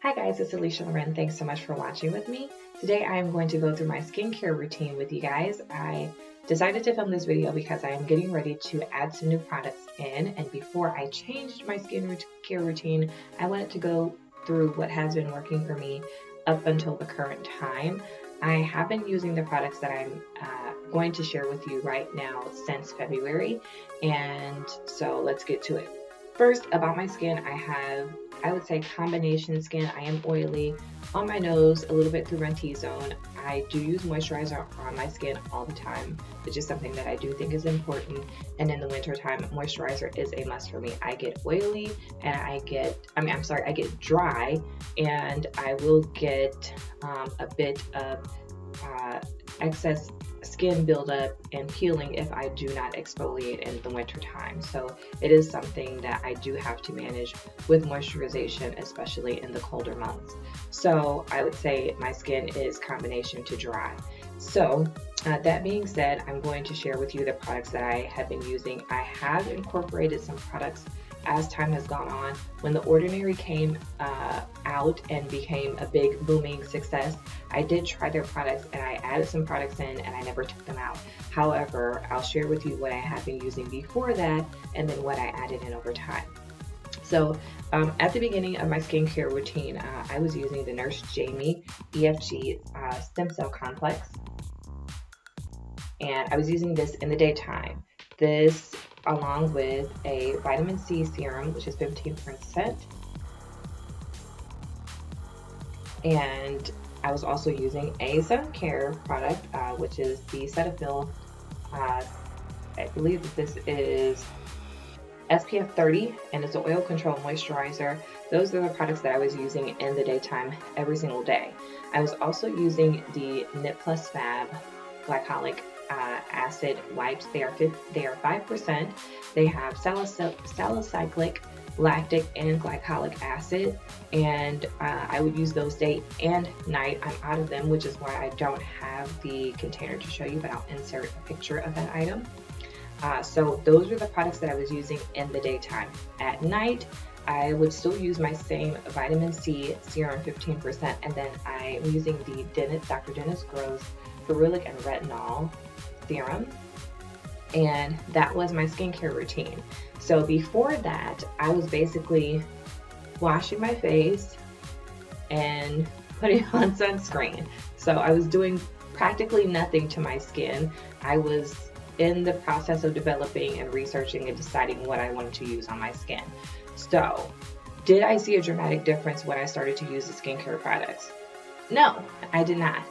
Hi guys, it's Alisha Loren. Thanks so much for watching with me. Today I am going to go through my skincare routine with you guys. I decided to film this video because I am getting ready to add some new products in, and before I changed my skincare routine, I wanted to go through what has been working for me up until the current time. I have been using the products that I'm going to share with you right now since February, and so let's get to it. First, about my skin, I would say combination skin. I am oily on my nose, a little bit through my T-zone. I do use moisturizer on my skin all the time, which is something that I do think is important. And in the winter time, moisturizer is a must for me. I get oily and I get dry, and I will get a bit of excess skin buildup and peeling if I do not exfoliate in the winter time. So it is something that I do have to manage with moisturization, especially in the colder months. So I would say my skin is combination to dry. So that being said, I'm going to share with you the products that I have been using. I have incorporated some products as time has gone on. When The Ordinary came out and became a big booming success, I did try their products and I added some products in and I never took them out. However, I'll share with you what I have been using before that and then what I added in over time. So at the beginning of my skincare routine, I was using the Nurse Jamie EFG Stem Cell Complex, and I was using this in the daytime. This along with a Vitamin C Serum, which is 15%. And I was also using a sun care product, which is the Cetaphil. I believe that this is SPF 30, and it's an oil control moisturizer. Those are the products that I was using in the daytime every single day. I was also using the Knit Plus Fab Glycolic Acid wipes. They are 5%. They have salicylic, lactic, and glycolic acid, and I would use those day and night. I'm out of them, which is why I don't have the container to show you, but I'll insert a picture of that item. So those were the products that I was using in the daytime. At night, I would still use my same Vitamin C Serum 15%, and then I'm using the Dr. Dennis Gross Ferulic and Retinol Serum, and that was my skincare routine. So before that, I was basically washing my face and putting on sunscreen. So I was doing practically nothing to my skin. I was in the process of developing and researching and deciding what I wanted to use on my skin. So did I see a dramatic difference when I started to use the skincare products? No, I did not.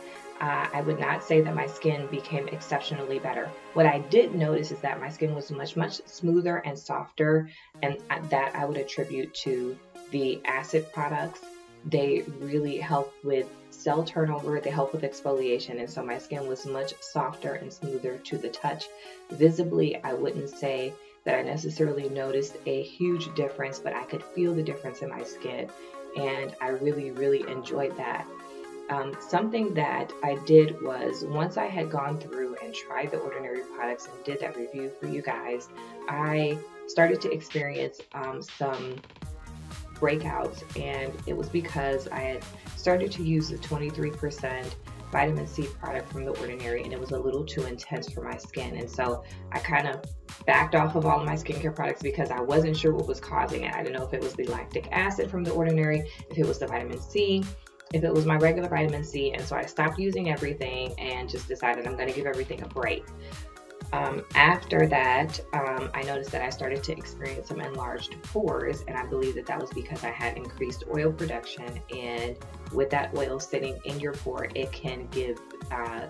I would not say that my skin became exceptionally better. What I did notice is that my skin was much smoother and softer, and that I would attribute to the acid products. They really help with cell turnover, they help with exfoliation, and so my skin was much softer and smoother to the touch. Visibly, I wouldn't say that I necessarily noticed a huge difference, but I could feel the difference in my skin, and I really enjoyed that. Something that I did was, once I had gone through and tried the Ordinary products and did that review for you guys, I started to experience some breakouts, and it was because I had started to use the 23% Vitamin C product from the Ordinary, and it was a little too intense for my skin, and so I kind of backed off of all of my skincare products because I wasn't sure what was causing it. I didn't know if it was the lactic acid from the Ordinary, if it was the vitamin C, if it was my regular vitamin C, and so I stopped using everything and just decided I'm going to give everything a break. After that, I noticed that I started to experience some enlarged pores, and I believe that that was because I had increased oil production, and with that oil sitting in your pore, it can give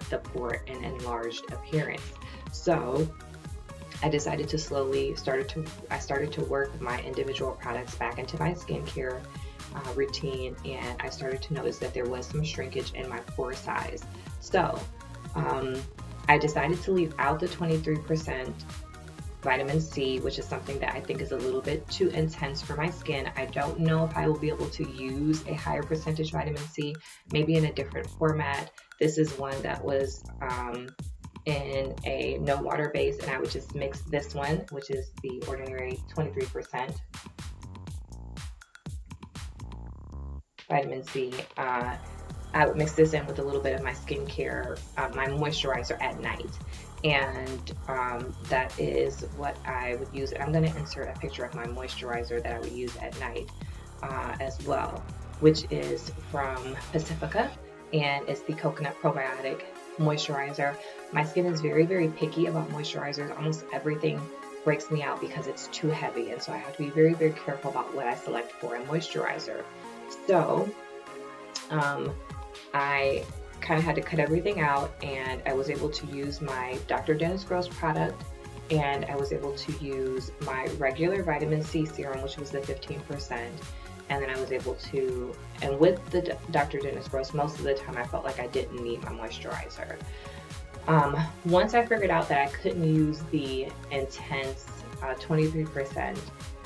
the pore an enlarged appearance. So I decided to I started to work my individual products back into my skincare routine, and I started to notice that there was some shrinkage in my pore size. So I decided to leave out the 23% vitamin C, which is something that I think is a little bit too intense for my skin. I don't know if I will be able to use a higher percentage vitamin C, maybe in a different format. This is one that was in a no water base, and I would just mix this one, which is the Ordinary 23%, vitamin C, I would mix this in with a little bit of my skincare, my moisturizer at night. And that is what I would use. I'm going to insert a picture of my moisturizer that I would use at night as well, which is from Pacifica, and it's the coconut probiotic moisturizer. My skin is very, very picky about moisturizers. Almost everything breaks me out because it's too heavy, and so I have to be very, very careful about what I select for a moisturizer. So I kind of had to cut everything out, and I was able to use my Dr. Dennis Gross product, and I was able to use my regular vitamin C serum, which was the 15%, and then I was able to, and with the Dr. Dennis Gross, most of the time I felt like I didn't need my moisturizer. Once I figured out that I couldn't use the intense 23%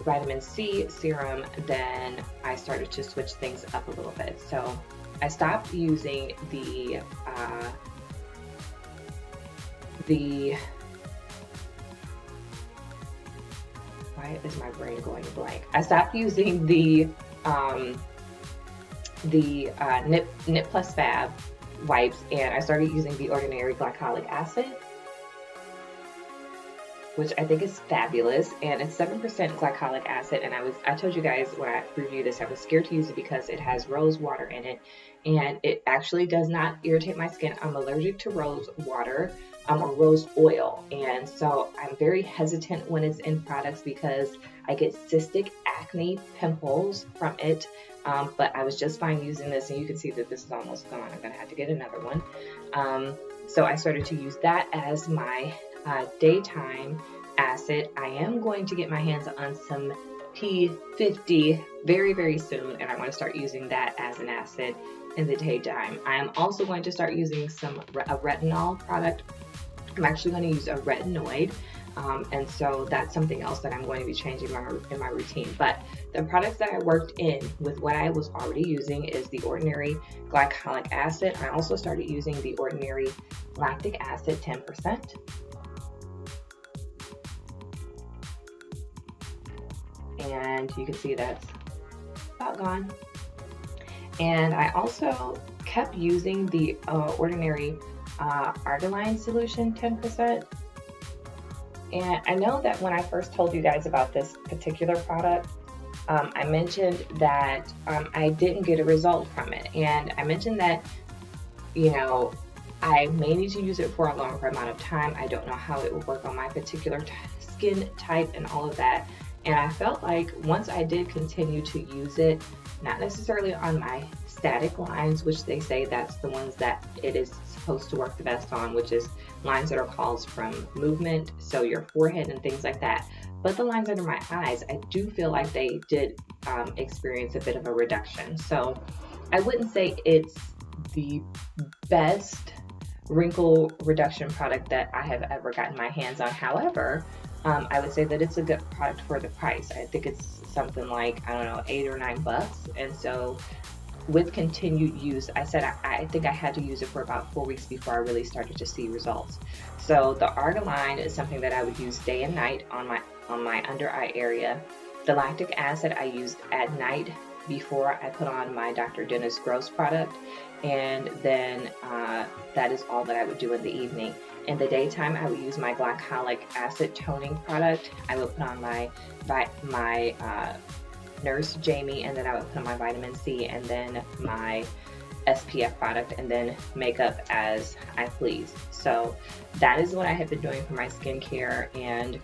vitamin C serum, then I started to switch things up a little bit. So I stopped using the why is my brain going blank? I stopped using the Nip Plus Fab wipes, and I started using the ordinary glycolic acid, which I think is fabulous, and it's 7% glycolic acid. And I told you guys when I reviewed this, I was scared to use it because it has rose water in it, and it actually does not irritate my skin. I'm allergic to rose water or rose oil, and so I'm very hesitant when it's in products because I get cystic acne pimples from it. But I was just fine using this, and you can see that this is almost gone. I'm gonna have to get another one. So I started to use that as my daytime acid. I am going to get my hands on some P50 very, very soon, and I want to start using that as an acid in the daytime. I am also going to start using a retinol product. I'm actually going to use a retinoid, and so that's something else that I'm going to be changing in my routine. But the products that I worked in with what I was already using is the ordinary glycolic acid. I also started using the ordinary lactic acid 10%. And you can see that's about gone. And I also kept using the ordinary Argireline solution 10%. And I know that when I first told you guys about this particular product, I mentioned that I didn't get a result from it. And I mentioned that, you know, I may need to use it for a longer amount of time. I don't know how it will work on my particular skin type and all of that. And I felt like once I did continue to use it, not necessarily on my static lines, which they say that's the ones that it is supposed to work the best on, which is lines that are caused from movement, so your forehead and things like that. But the lines under my eyes, I do feel like they did experience a bit of a reduction. So I wouldn't say it's the best wrinkle reduction product that I have ever gotten my hands on. However, I would say that it's a good product for the price. I think it's something like, I don't know, $8 or $9. And so with continued use, I said I think I had to use it for about 4 weeks before I really started to see results. So the Argireline is something that I would use day and night on my under eye area. The lactic acid I used at night before I put on my Dr. Dennis Gross product, and then that is all that I would do in the evening. In the daytime, I would use my glycolic acid toning product. I would put on my Nurse Jamie, and then I would put on my vitamin C, and then my SPF product, and then makeup as I please. So that is what I have been doing for my skincare, and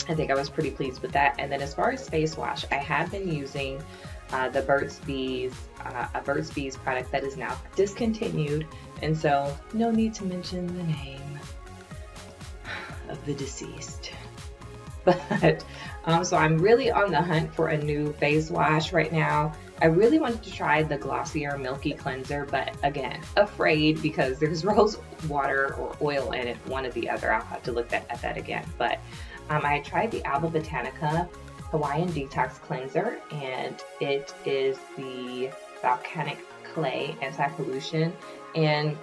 I think I was pretty pleased with that. And then as far as face wash, I have been using the Burt's Bees product that is now discontinued, and so no need to mention the name of the deceased. But so I'm really on the hunt for a new face wash right now. I really wanted to try the Glossier Milky Cleanser, but again, afraid because there's rose water or oil in it, one or the other. I'll have to look at that again. But I tried the Alba Botanica Hawaiian Detox Cleanser, and it is the volcanic clay anti-pollution. And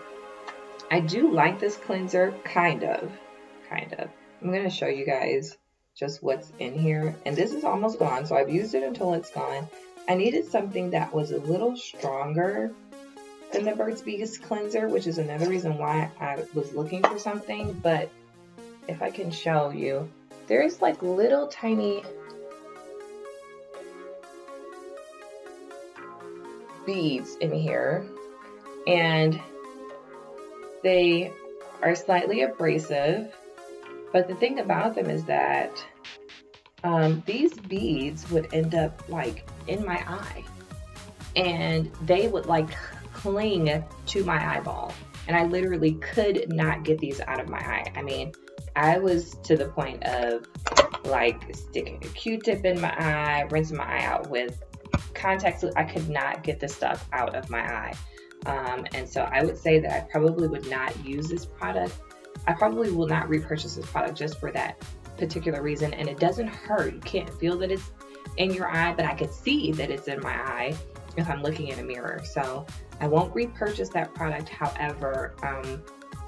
I do like this cleanser, kind of. I'm going to show you guys just what's in here. And this is almost gone, so I've used it until it's gone. I needed something that was a little stronger than the Burt's Bees cleanser, which is another reason why I was looking for something. But if I can show you, there's like little tiny beads in here, and they are slightly abrasive. But the thing about them is that these beads would end up like in my eye, and they would like cling to my eyeball, and I literally could not get these out of my eye. I mean, I was to the point of like sticking a Q-tip in my eye, rinsing my eye out with contacts. I could not get this stuff out of my eye. And so I would say that I probably would not use this product. I probably will not repurchase this product just for that particular reason. And it doesn't hurt. You can't feel that it's in your eye, but I could see that it's in my eye if I'm looking in a mirror. So I won't repurchase that product. However,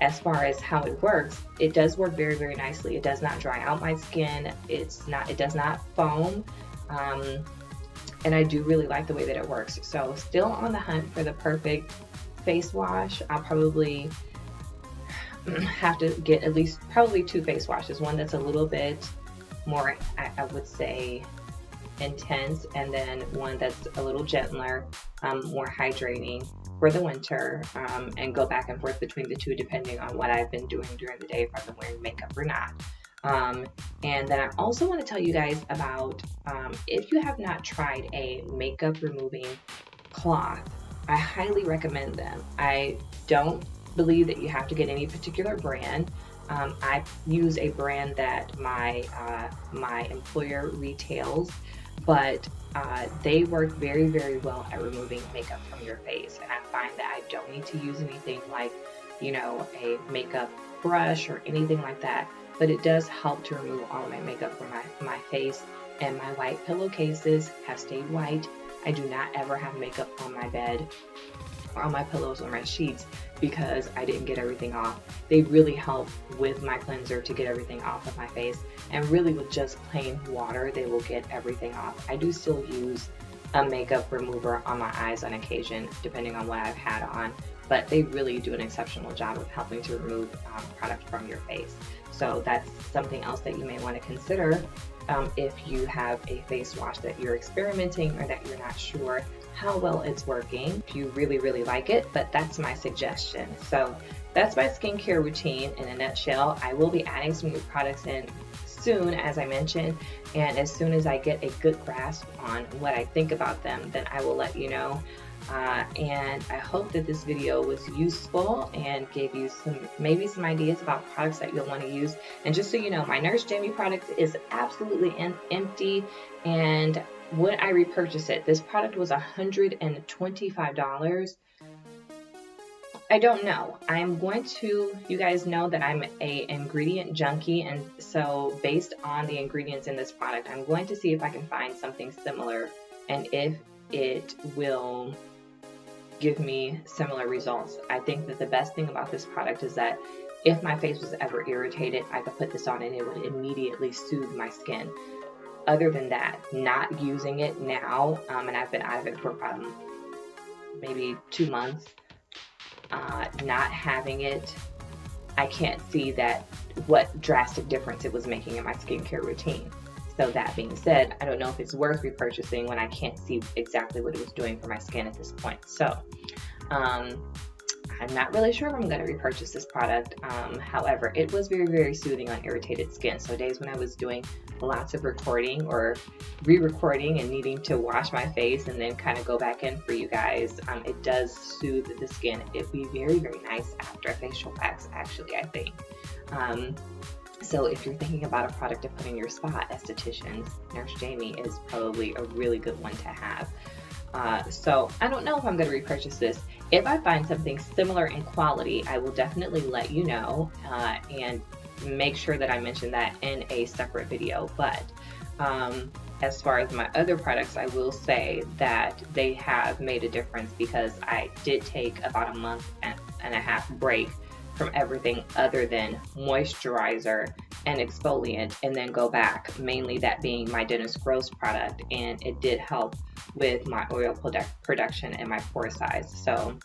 as far as how it works, it does work very, very nicely. It does not dry out my skin. It does not foam. And I do really like the way that it works. So still on the hunt for the perfect face wash. I'll probably have to get at least probably 2 face washes. One that's a little bit more, I would say, intense, and then one that's a little gentler, more hydrating for the winter, and go back and forth between the two depending on what I've been doing during the day, if I've been wearing makeup or not. And then I also want to tell you guys about, if you have not tried a makeup removing cloth, I highly recommend them. I don't believe that you have to get any particular brand. I use a brand that my employer retails, but they work very, very well at removing makeup from your face. And I find that I don't need to use anything like, you know, a makeup brush or anything like that. But it does help to remove all of my makeup from my face. And my white pillowcases have stayed white. I do not ever have makeup on my bed or on my pillows or my sheets because I didn't get everything off. They really help with my cleanser to get everything off of my face, and really with just plain water, they will get everything off. I do still use a makeup remover on my eyes on occasion, depending on what I've had on, but they really do an exceptional job of helping to remove product from your face. So that's something else that you may want to consider if you have a face wash that you're experimenting or that you're not sure how well it's working, if you really, really like it. But that's my suggestion. So that's my skincare routine in a nutshell. I will be adding some new products in soon, as I mentioned, and as soon as I get a good grasp on what I think about them, then I will let you know. And I hope that this video was useful and gave you maybe some ideas about products that you'll want to use. And just so you know, my Nurse Jamie product is absolutely empty, and would I repurchase it? This product was $125. I don't know. I'm going to, you guys know that I'm a ingredient junkie, and so based on the ingredients in this product, I'm going to see if I can find something similar and if it will give me similar results. I think that the best thing about this product is that if my face was ever irritated, I could put this on and it would immediately soothe my skin. Other than that, not using it now, and I've been out of it for maybe 2 months, not having it, I can't see what drastic difference it was making in my skincare routine. So that being said, I don't know if it's worth repurchasing when I can't see exactly what it was doing for my skin at this point. So I'm not really sure if I'm going to repurchase this product. However, it was very, very soothing on irritated skin. So days when I was doing lots of recording or re-recording and needing to wash my face and then kind of go back in for you guys, it does soothe the skin. It'd be very, very nice after a facial wax, actually, I think. So if you're thinking about a product to put in your spa, estheticians, Nurse Jamie is probably a really good one to have. So I don't know if I'm going to repurchase this. If I find something similar in quality, I will definitely let you know and make sure that I mention that in a separate video. But as far as my other products, I will say that they have made a difference because I did take about a month and a half break from everything other than moisturizer an exfoliant and then go back, mainly that being my Dennis Gross product, and it did help with my oil production and my pore size. So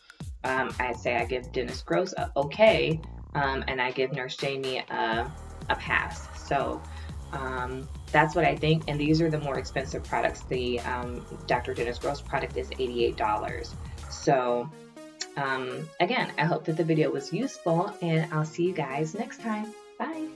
I'd say I give Dennis Gross a okay, and I give Nurse Jamie a pass. So that's what I think, and these are the more expensive products. The Dr. Dennis Gross product is $88. So again, I hope that the video was useful, and I'll see you guys next time. Bye.